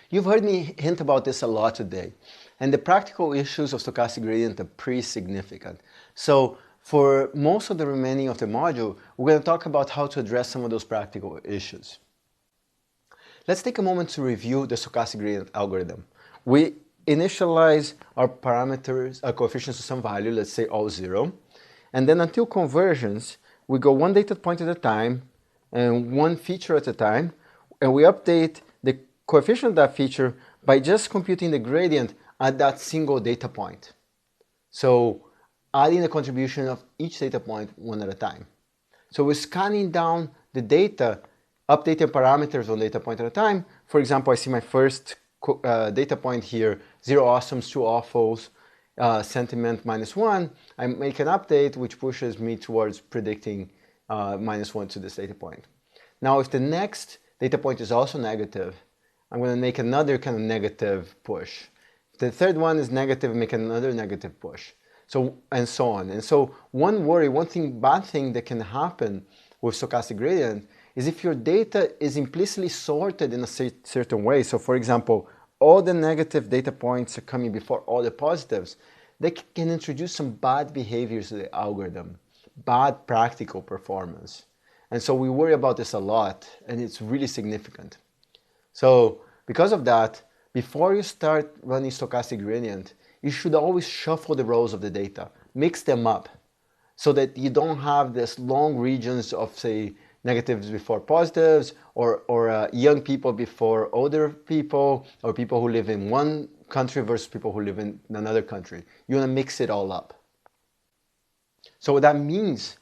You've heard me hint about this a lot today, and the practical issues of stochastic gradient are pretty significant. So for most of the remaining of the module, we're going to talk about how to address some of those practical issues. Let's take a moment to review the stochastic gradient algorithm. We initialize our parameters, our coefficients to some value, let's say all 0, and then until convergence, we go one data point at a time and one feature at a time, and we update the coefficient of that feature by just computing the gradient at that single data point. So adding the contribution of each data point one at a time. So we're scanning down the data, updating parameters one data point at a time. For example, I see my first data point here, 0 awesomes, 2 awfuls, sentiment -1. I make an update which pushes me towards predicting -1 to this data point. Now if the next data point is also negative, I'm going to make another kind of negative push. If the third one is negative, make another negative push. So, and so on. And so one worry, bad thing that can happen with stochastic gradient is if your data is implicitly sorted in a certain way. So for example, all the negative data points are coming before all the positives, they can introduce some bad behaviors to the algorithm, bad practical performance. And so we worry about this a lot, and it's really significant. So because of that, before you start running stochastic gradient, you should always shuffle the rows of the data, mix them up, so that you don't have this long regions of, say, negatives before positives, or young people before older people, or people who live in one country versus people who live in another country. You want to mix it all up. So what that means,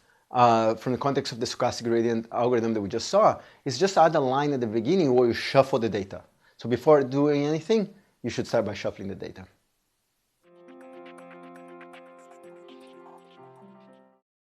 from the context of the stochastic gradient algorithm that we just saw, is just add a line at the beginning where you shuffle the data. So before doing anything, you should start by shuffling the data.